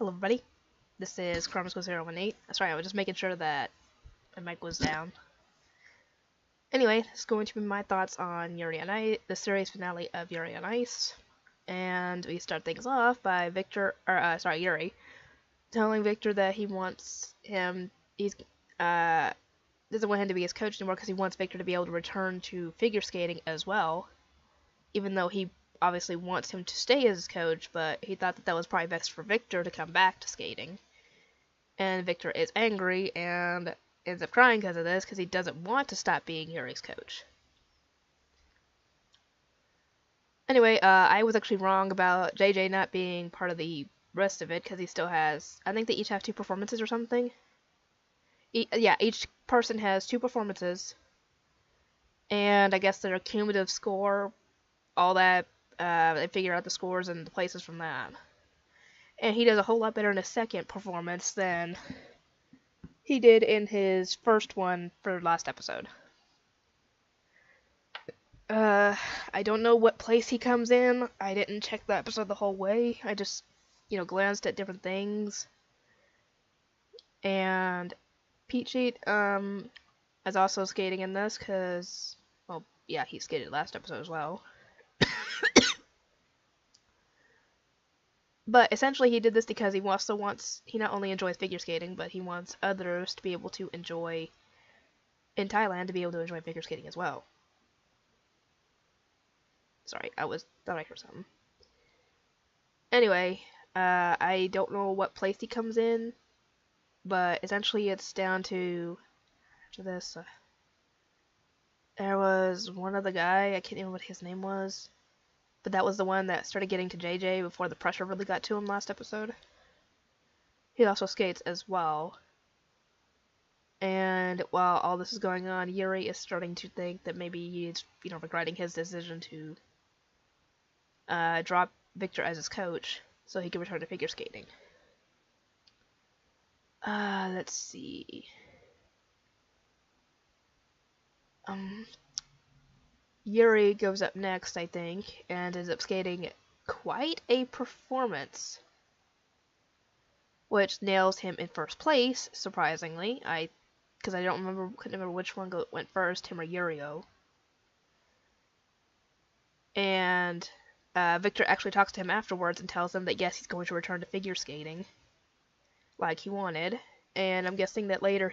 Hello everybody, this is Chronosco018. Sorry, I was just making sure that my mic was down. Anyway, this is going to be my thoughts on Yuri on Ice, the series finale of Yuri on Ice. And we start things off by Yuri, telling Victor that he wants him, doesn't want him to be his coach anymore because he wants Victor to be able to return to figure skating as well. Even though he obviously wants him to stay as his coach, but he thought that was probably best for Victor to come back to skating. And Victor is angry and ends up crying because of this, because he doesn't want to stop being Yuri's coach. Anyway, I was actually wrong about JJ not being part of the rest of it, because he still has, I think they each have 2 performances or something. Yeah, each person has 2 performances, and I guess their cumulative score, all that, they figure out the scores and the places from that. And he does a whole lot better in his second performance than he did in his first one for last episode. I don't know what place he comes in. I didn't check the episode the whole way. I just, glanced at different things. And Pete Sheet, is also skating in this because, well, yeah, he skated last episode as well. But essentially he did this because he not only enjoys figure skating, but he wants others to be able to enjoy, in Thailand, to be able to enjoy figure skating as well. Sorry, thought I heard something. Anyway, I don't know what place he comes in, but essentially it's down to, after this, there was one other guy, I can't remember what his name was, but that was the one that started getting to JJ before the pressure really got to him last episode. He also skates as well. And while all this is going on, Yuri is starting to think that maybe he's, regretting his decision to drop Victor as his coach so he can return to figure skating. Let's see. Yuri goes up next, I think, and ends up skating quite a performance, which nails him in first place, surprisingly. Because I couldn't remember which one went first, him or Yurio. And Victor actually talks to him afterwards and tells him that yes, he's going to return to figure skating, like he wanted. And I'm guessing that later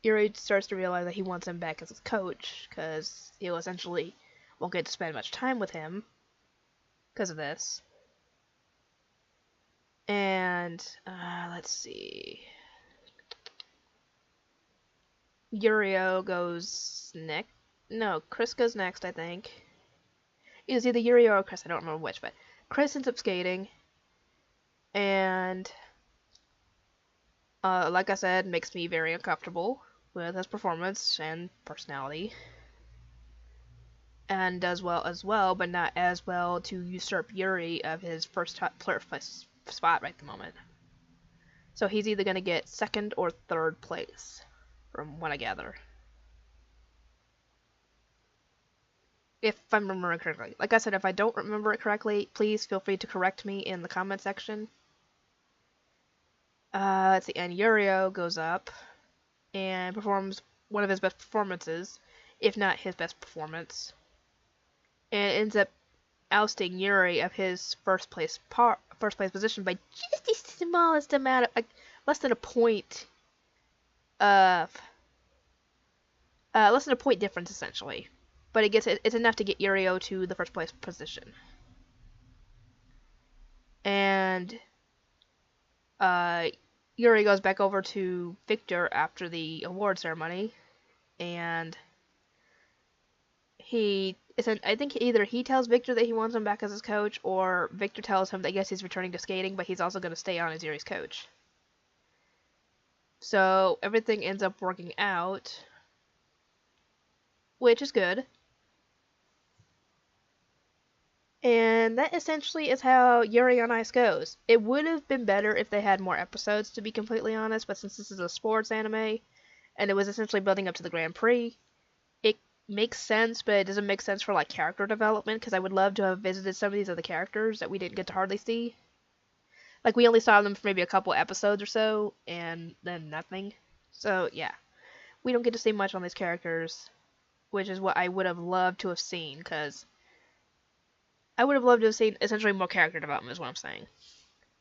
Yuri starts to realize that he wants him back as his coach, because he'll essentially won't get to spend much time with him because of this. And, let's see. Yurio goes next. No, Chris goes next, I think. It was either Yuri or Chris, I don't remember which, but Chris ends up skating. And, like I said, makes me very uncomfortable with his performance and personality, and does well as well, but not as well to usurp Yuri of his first place spot right at the moment. So he's either going to get 2nd or 3rd place, from what I gather. If I'm remembering correctly. Like I said, if I don't remember it correctly, please feel free to correct me in the comment section. Let's see, and Yurio goes up and performs one of his best performances, if not his best performance, and ends up ousting Yuri of his first place position by just the smallest amount of, less than a point difference essentially. But it's enough to get Yurio to the first place position. And Yuri goes back over to Victor after the award ceremony, and I think either he tells Victor that he wants him back as his coach, or Victor tells him that yes, he's returning to skating, but he's also going to stay on as Yuri's coach. So everything ends up working out, which is good. And that essentially is how Yuri on Ice goes. It would have been better if they had more episodes, to be completely honest, but since this is a sports anime, and it was essentially building up to the Grand Prix, it makes sense, but it doesn't make sense for, character development, because I would love to have visited some of these other characters that we didn't get to hardly see. Like, we only saw them for maybe a couple episodes or so, and then nothing. So, yeah. We don't get to see much on these characters, which is what I would have loved to have seen, because I would have loved to have seen essentially more character development, is what I'm saying.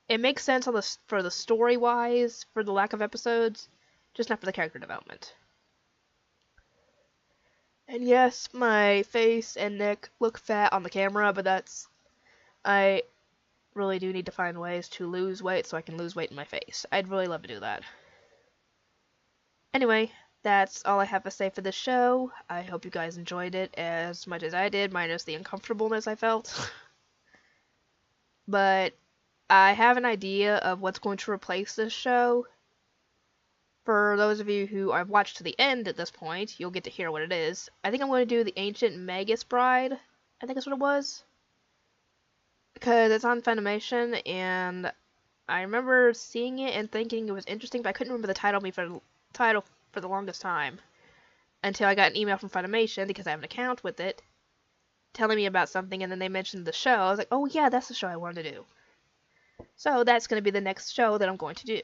It makes sense for the story-wise, for the lack of episodes, just not for the character development. And yes, my face and neck look fat on the camera, but I really do need to find ways to lose weight so I can lose weight in my face. I'd really love to do that. Anyway, that's all I have to say for this show. I hope you guys enjoyed it as much as I did, minus the uncomfortableness I felt. But I have an idea of what's going to replace this show. For those of you who have watched to the end at this point, you'll get to hear what it is. I think I'm going to do the Ancient Magus Bride. I think that's what it was. Because it's on Funimation, and I remember seeing it and thinking it was interesting, but I couldn't remember the title for the longest time. Until I got an email from Funimation, because I have an account with it, telling me about something, and then they mentioned the show. I was like, oh yeah, that's the show I wanted to do. So that's going to be the next show that I'm going to do.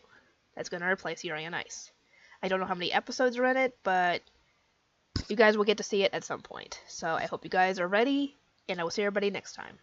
That's going to replace Yuri on Ice. I don't know how many episodes are in it, but you guys will get to see it at some point. So I hope you guys are ready, and I will see everybody next time.